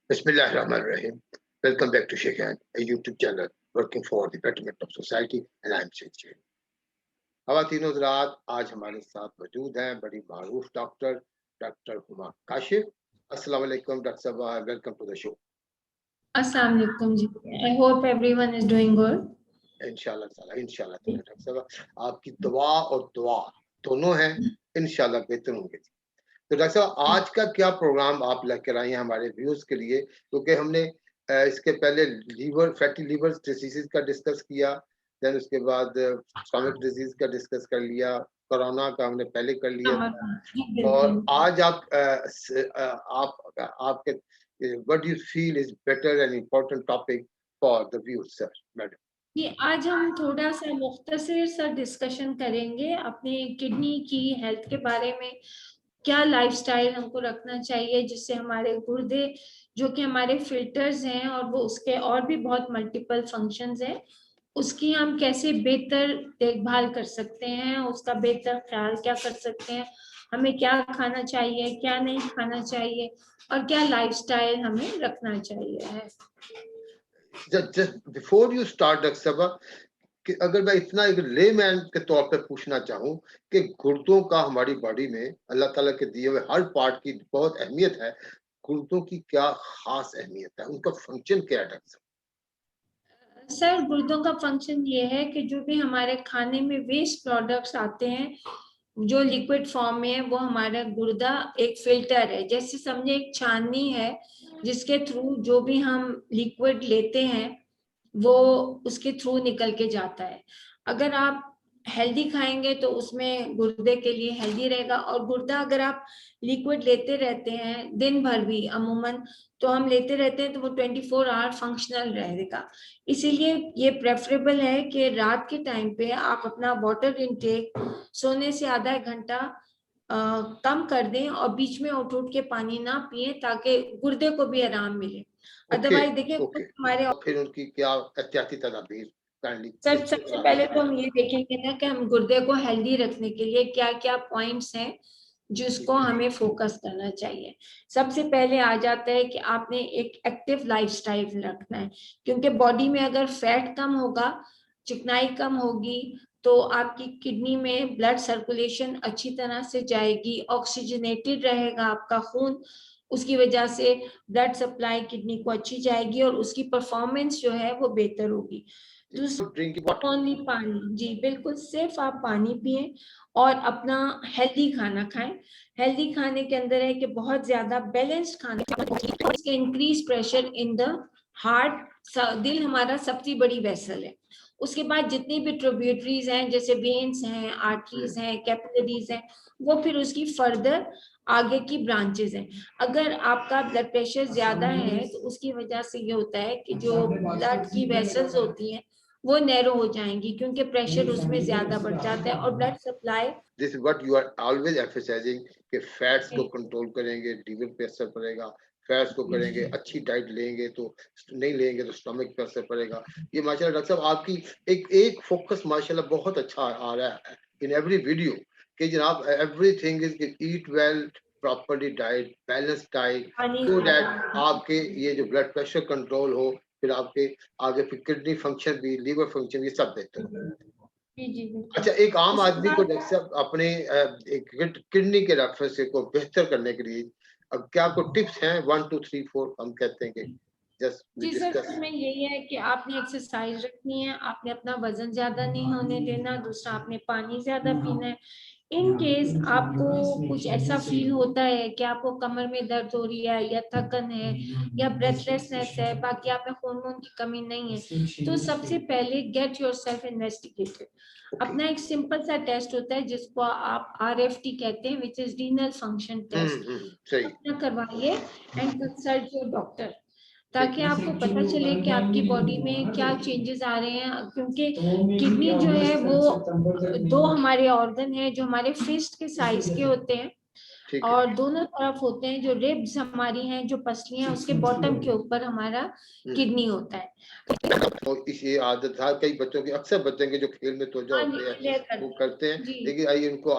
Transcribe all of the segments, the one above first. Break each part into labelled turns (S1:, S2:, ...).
S1: Bismillahirrahmanirrahim. Welcome back to Shekhan, a YouTube channel working for the betterment of society, and I'm Sheikh Sheikh. खवातीन हज़रात, आज हमारे साथ मौजूद हैं बड़ी मारूफ डॉक्टर हुमा काशिफ. अस्सलाम वालेकुम डॉक्टर साहब, welcome to the show.
S2: Assalamu alaikum ji. I hope everyone is doing good.
S1: इंशाल्लाह ताला डॉक्टर साहब आपकी दुआ और दुआ दोनों हैं, इंशाल्लाह बेहतर होंगे. तो डॉक्टर साहब आज का क्या प्रोग्राम आप लेकर आए हैं हमारे व्यूअर्स के लिए, क्योंकि हमने इसके पहले फैटी लीवर डिसीज का डिस्कस किया, देन उसके बाद स्टमक डिजीज का डिस्कस कर लिया, कोरोना का हमने पहले कर लिया, और आज आपके what do you feel is better and important topic for the viewers sir madam.
S2: ये आज हम थोड़ा सा मुख्तसर सा डिस्कशन करेंगे अपने किडनी की हेल्थ के बारे में. क्या लाइफस्टाइल हमको रखना चाहिए जिससे हमारे गुर्दे जो कि हमारे फिल्टर्स हैं और वो उसके और भी बहुत मल्टीपल फंक्शंस हैं, उसकी हम कैसे बेहतर देखभाल कर सकते हैं, उसका बेहतर ख्याल क्या कर सकते हैं, हमें क्या खाना चाहिए, क्या नहीं खाना चाहिए, और क्या लाइफस्टाइल हमें रखना चाहिए है.
S1: Just before you start doctor साहब, कि अगर मैं इतना एक लेमैन के तौर पे पूछना चाहूँ कि गुर्दों का हमारी बॉडी में अल्लाह ताला के दिए हुए हर पार्ट की बहुत अहमियत है, गुर्दों की क्या खास अहमियत है, उनका फंक्शन क्या है डॉक्टर साहब?
S2: सर गुर्दों का फंक्शन ये है कि जो भी हमारे खाने में वेस्ट प्रोडक्ट्स आते हैं जो लिक्विड फॉर्म में है, वो हमारा गुर्दा एक फिल्टर है. जैसे समझे एक छाननी है जिसके थ्रू जो भी हम लिक्विड लेते हैं वो उसके थ्रू निकल के जाता है. अगर आप हेल्दी खाएंगे तो उसमें गुर्दे के लिए हेल्दी रहेगा. और गुर्दा अगर आप लिक्विड लेते रहते हैं दिन भर भी अमूमन तो हम लेते रहते हैं तो वो 24 आवर फंक्शनल रहेगा. इसीलिए ये प्रेफरेबल है कि रात के टाइम पे आप अपना वाटर इनटेक सोने से आधा घंटा कम कर दें और बीच में उठ के पानी ना पिए ताकि गुर्दे को भी आराम मिले. अदरवाइज देखिए हमारे
S1: फिर उनकी क्या एहतियाती तदाबीर
S2: सबसे पहले तो हम ये देखेंगे ना कि हम गुर्दे को हेल्दी रखने के लिए क्या क्या पॉइंट्स हैं जिसको हमें फोकस करना चाहिए. सबसे पहले आ जाता है कि आपने एक एक्टिव लाइफस्टाइल रखना है, क्योंकि बॉडी में अगर फैट कम होगा, चिकनाई कम होगी, तो आपकी किडनी में ब्लड सर्कुलेशन अच्छी तरह से जाएगी, ऑक्सीजनेटेड रहेगा आपका खून, उसकी वजह से ब्लड सप्लाई किडनी को अच्छी जाएगी और उसकी परफॉर्मेंस जो है वो बेहतर होगी. ओनली पानी, जी बिल्कुल, सिर्फ आप पानी पिए और अपना हेल्दी खाना खाएं. हेल्दी खाने के अंदर है कि बहुत ज्यादा बैलेंस्ड खाना, increase pressure in the heart. दिल हमारा सबसे बड़ी वेसल है. उसके बाद जितनी भी ट्रिब्यूटरीज हैं जैसे वेन्स हैं, आर्टरीज हैं, कैपिलरीज हैं, वो फिर उसकी फर्दर आगे की ब्रांचेस हैं. अगर आपका ब्लड प्रेशर ज्यादा है तो उसकी वजह से ये होता है कि जो ब्लड की वेसल्स होती हैं वो नैरो हो जाएंगी क्योंकि प्रेशर उसमें ज्यादा बढ़ जाता है और blood supply.
S1: This is what you are always emphasizing कि फैट्स को कंट्रोल करेंगे, लीवर पे असर पड़ेगा, फैट्स को करेंगे, अच्छी डाइट लेंगे तो नहीं लेंगे तो स्टमक पे असर पड़ेगा. ये माशाल्लाह डॉक्टर साहब आपकी एक फोकस माशाल्लाह बहुत अच्छा आ रहा है इन एवरी वीडियो कि जनाब everything is eat well, properly diet, balance diet, so that आपके ये जो ब्लड प्रेशर कंट्रोल हो, फिर आपके आगे फिर किडनी फंक्शन भी, लीवर फंक्शन, ये सब बेहतर हो. अच्छा, एक आम आदमी को डॉक्टर साहब अपने किडनी के रेफरेंस को बेहतर करने के लिए क्या कोई टिप्स हैं? 1 2 3 4 हम कहते हैं कि
S2: जी सर, उसमें यही है कि आपने एक्सरसाइज रखनी है, आपने अपना वजन ज्यादा नहीं होने देना, दूसरा आपने पानी ज्यादा पीना है. इन केस आपको कुछ ऐसा फील होता है कि आपको कमर में दर्द हो रही है या थकन है या ब्रेथलेसनेस है, बाकी आप में खून वून की कमी नहीं है, तो सबसे पहले गेट योरसेल्फ इन्वेस्टिगेटेड. अपना एक सिंपल सा टेस्ट होता है जिसको आप RFT कहते हैं, which is renal function test. अपना करवाइए एंड कंसल्ट योर डॉक्टर ताकि आपको पता चले कि आपकी बॉडी में क्या चेंजेस आ रहे हैं. क्योंकि किडनी जो है वो दो हमारे ऑर्गन है जो हमारे फिस्ट के साइज के होते हैं और दोनों तरफ होते हैं. जो रिब्स हमारी हैं, जो पसलियां, उसके बॉटम के ऊपर हमारा किडनी होता है.
S1: तो इसी आदत है कई बच्चों की, अक्सर बच्चों के जो खेल में तवज्जो होते हैं वो करते हैं, लेकिन आइए उनको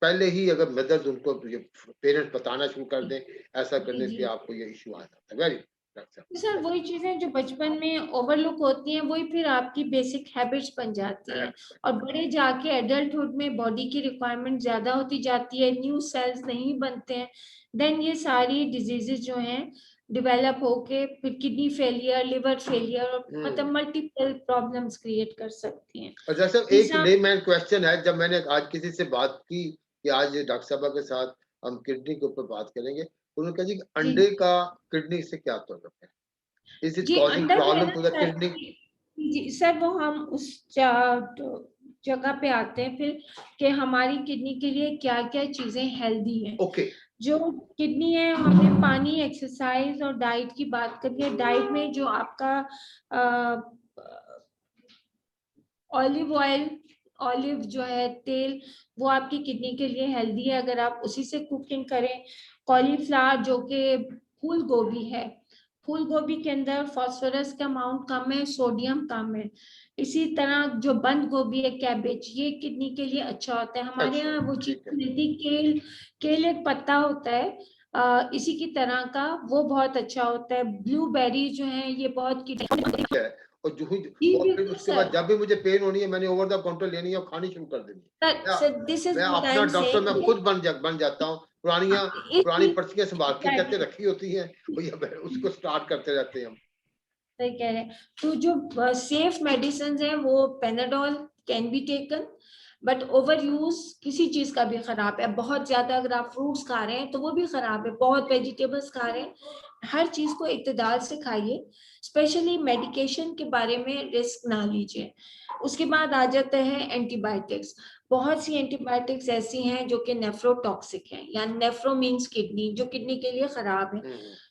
S1: पहले ही अगर मदद उनको पेरेंट्स बताना शुरू कर दें, ऐसा करने से आपको ये इशू आ जाता है. वेरी डॉक्टर साहब?
S2: सर वही चीजें जो बचपन में ओवरलुक होती हैं वही फिर आपकी बेसिक हैबिट्स बन जाती हैं, और बड़े जाके एडल्टहुड में बॉडी की रिक्वायरमेंट ज्यादा होती जाती है, न्यू सेल्स नहीं बनते हैं, देन ये सारी डिजीजेस जो हैं डेवलप होके फिर किडनी फेलियर, लिवर फेलियर और मतलब मल्टीपल प्रॉब्लम्स क्रिएट कर सकती हैं।
S1: और डॉक्टर साहब एक लेमैन क्वेश्चन है, जब मैंने आज किसी से बात की कि आज डॉक्टर साहब के साथ हम किडनी के ऊपर बात करेंगे, उन्होंने कहा जी कि अंडे का किडनी से क्या ताल्लुक है? इज इट
S2: जी
S1: कॉजिंग
S2: अंडा जो है
S1: प्रॉब्लम
S2: ना
S1: टू द
S2: सर,
S1: किडनी?
S2: जी सर वो हम उस जगह पे आते हैं फिर कि हमारी किडनी के लिए क्या क्या चीजें हेल्दी हैं।
S1: ओके,
S2: जो किडनी है, हमने पानी, एक्सरसाइज और डाइट की बात करी है। डाइट में जो आपका ऑलिव ऑयल, ऑलिव जो है तेल, वो आपकी किडनी के लिए हेल्दी है अगर आप उसी से कुकिंग करें। कॉलीफ्लावर जो कि फूल गोभी है, फूल गोभी के अंदर फास्फोरस का अमाउंट कम है, सोडियम कम है। इसी तरह जो बंद गोभी है, कैबेज, ये किडनी के लिए अच्छा होता है। हमारे
S1: अच्छा,
S2: यहाँ वो चीज
S1: ठीक है।
S2: मिलती, केल, केल एक पत्ता होता है इसी की तरह का, वो बहुत अच्छा होता है। ब्लूबेरी जो है ये बहुत किडनी
S1: है और जो ही,
S2: जी
S1: और फिर
S2: बिल्कुल
S1: उसके बाद
S2: सर।
S1: जब भी मुझे पेन होनी है, मैंने ओवर द काउंटर लेनी है और खानी शुरू कर देनी है।
S2: सर दिस इज
S1: मैं
S2: व्हाट आई
S1: अपना
S2: एम
S1: डॉक्टर मैं
S2: सेइंग।
S1: खुद बन जाता हूँ। पुरानी पर्चियां संभाल के कहते रखी होती हैं, भैया उसको स्टार्ट करते रहते हैं हम।
S2: सही कह रहे हैं। तो जो सेफ मेडिसिन है वो Panadol can be taken, but over use किसी चीज का भी खराब है। बहुत ज्यादा अगर आप फ्रूट्स खा रहे हैं तो वो भी खराब है, बहुत वेजिटेबल्स खा रहे हैं, हर चीज को इत्तेदाल से खाइए। स्पेशली मेडिकेशन के बारे में रिस्क ना लीजिए। उसके बाद आ जाता है एंटीबायोटिक्स। बहुत सी एंटीबायोटिक्स ऐसी हैं जो कि नेफ्रोटॉक्सिक हैं, या नेफ्रो मीन्स किडनी, जो किडनी के लिए खराब है।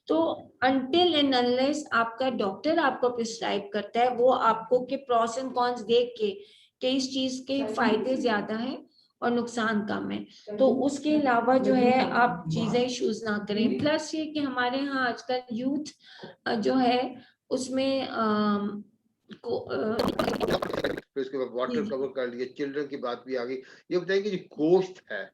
S2: तो अनटिल एंड अनलेस आपका डॉक्टर आपको प्रिस्क्राइब करता है, वो आपको के प्रॉस एंड कॉन्स देख के इस चीज के फायदे ज्यादा हैं और नुकसान कम है, तो उसके अलावा जो है आप चीजें चूज ना करें। प्लस ये कि हमारे यहाँ आजकल यूथ जो है उसमें
S1: फिर उसके बाद वाटर कवर कर लिए, चिल्ड्रन की बात भी आ गई। ये बताइए कि जो गोश्त है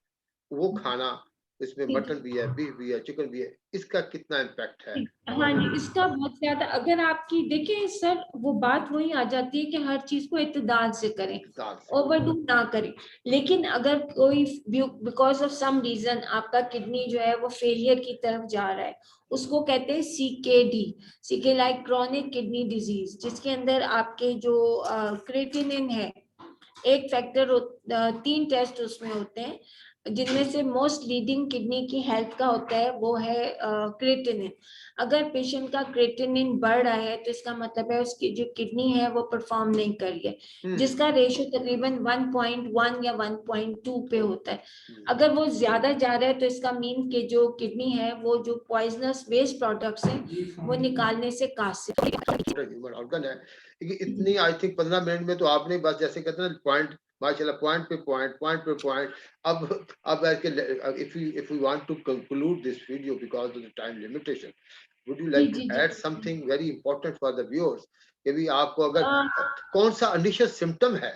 S1: वो खाना, इसमें मटन भी है, बीफ भी है, चिकन भी है, इसका कितना इम्पैक्ट है
S2: हाँ
S1: हमारे?
S2: जी, इसका बहुत ज्यादा, अगर आपकी देखिए सर वो बात वही आ जाती है कि हर चीज को इत्तेदाल से करें,
S1: दाल से
S2: ओवरडू ना करें। लेकिन अगर कोई बिकॉज ऑफ सम रीजन आपका किडनी जो है वो फेलियर की तरफ जा रहा है, उसको कहते हैं CKD, CK like chronic kidney disease, जिसके अंदर आपके जो क्रेटिनिन है, एक फैक्टर, 3 टेस्ट उसमें होते हैं, जिनमें से मोस्ट लीडिंग किडनी की हेल्थ का होता है वो है क्रेटिनिन। अगर पेशेंट का क्रेटिनिन बढ़ रहा है तो इसका मतलब है उसकी जो किडनी है वो परफॉर्म नहीं कर रही है, जिसका रेशियो तकरीबन 1.1 या 1.2 पे होता है। अगर वो ज्यादा जा रहा है तो इसका मीन कि जो किडनी है वो जो पॉइजनस वेस्ट प्रोडक्ट्स हैं वो निकालने से कासिर
S1: ह्यूमन ऑर्गन है। लेकिन इतनी आई थिंक 15 मिनट में तो आपने बस जैसे कहते हैं ना पॉइंट, माशाल्लाह, पॉइंट पे पॉइंट। अब if we want to conclude this video because of the time limitation, would you
S2: ji
S1: like to
S2: ji
S1: add
S2: ji.
S1: something very important for the viewers? कि भी आपको अगर कौन सा इनिशियल सिम्टम है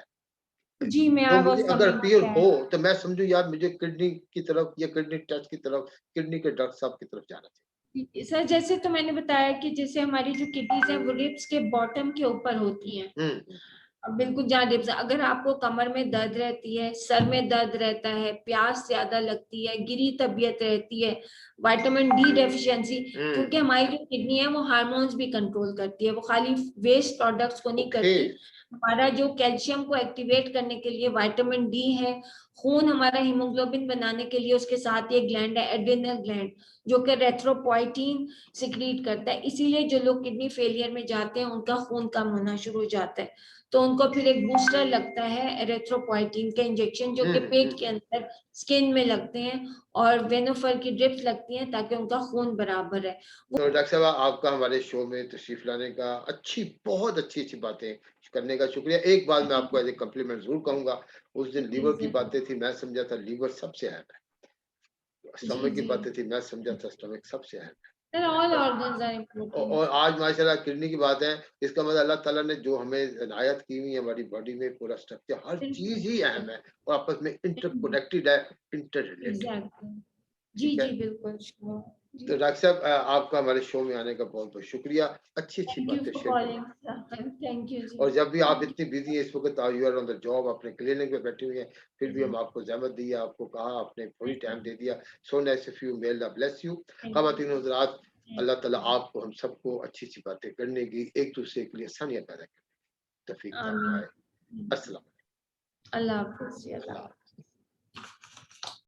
S2: जी मैं
S1: तो
S2: आई
S1: मुझे
S2: वाज
S1: अगर
S2: कमिंग
S1: अपील हो,
S2: बैक।
S1: तो मैं समझू यार मुझे किडनी की तरफ या किडनी टेस्ट की तरफ, किडनी के डॉक्टर साहब की तरफ जाना
S2: सर जैसे तो मैंने बताया कि जैसे हमारी जो किडनीज है वो रिब्स के बॉटम के ऊपर होती हैं।
S1: चाहिए।
S2: अब बिल्कुल जहाँ रिब्स, अगर आपको कमर में दर्द रहती है, सर में दर्द रहता है, प्यास ज्यादा लगती है, गिरी तबीयत रहती है, विटामिन डी डेफिशिएंसी, क्योंकि हमारी जो किडनी है वो हार्मोन्स भी कंट्रोल करती है, वो खाली वेस्ट प्रोडक्ट्स को नहीं करती। हमारा जो कैल्शियम को एक्टिवेट करने के लिए विटामिन डी है, खून हमारा हीमोग्लोबिन बनाने के लिए उसके साथ ये ग्लैंड है एड्रिनल ग्लैंड, जो कि एरिथ्रोपोइटीन सिक्रीट करता है। इसीलिए जो लोग किडनी फेलियर में जाते हैं उनका खून कम होना शुरू हो जाता है, तो उनको फिर एक बूस्टर लगता है एरिथ्रोपोइटीन के इंजेक्शन, जो कि पेट के अंदर स्किन में लगते हैं, और वेनोफर की ड्रिप्स लगती हैं ताकि उनका खून बराबर है।
S1: तो डॉक्टर साहब आपका हमारे शो में तशरीफ लाने का, बहुत अच्छी बातें करने का शुक्रिया। एक बात मैं आपको एज ए कम्प्लीमेंट जरूर कहूंगा, उस दिन लीवर की बातें थी, मैं समझा था लीवर सबसे अहम है, स्टमक की बातें थी, मैं समझा था स्टमक सबसे अहम है।
S2: Sir, all organs are important.
S1: और आज माशाल्लाह किडनी की बात है, इसका मतलब अल्लाह ताला ने जो हमें इनायत की हुई है हमारी बॉडी में, पूरा स्ट्रक्चर, हर चीज ही अहम है और आपस में इंटरकनेक्टेड है, इंटर रिलेटेड।
S2: Exactly. जी
S1: ठीक है,
S2: जी बिल्कुल sure.
S1: तो डॉक्टर साहब आपका हमारे शो में आने का बहुत बहुत शुक्रिया, अच्छी
S2: थैंक यू
S1: बातें
S2: फॉर
S1: शेयर
S2: कॉलिंग
S1: करने।
S2: थैंक यू जी
S1: और जब भी आप इतनी बिजी हैं इस वक्त, you are on the job, अपने क्लिनिक में बैठी हुई हैं, फिर भी
S2: जी
S1: हम आपको ज़हमत दी, आपको कहा, आपने थोड़ी
S2: थैंक
S1: टाइम दे दिया। So nice of you, may Allah bless you.
S2: You
S1: ख़वातीन हज़रात, अल्लाह ताला आपको हम सबको अच्छी अच्छी बातें करने की, एक दूसरे के लिए आसानियाँ पैदा करने की तौफीक अता
S2: आमीन
S1: फरमाए। अस्सलाम
S2: अल्लाह हाफ़िज़ जी अल्लाह
S1: वालेकुम।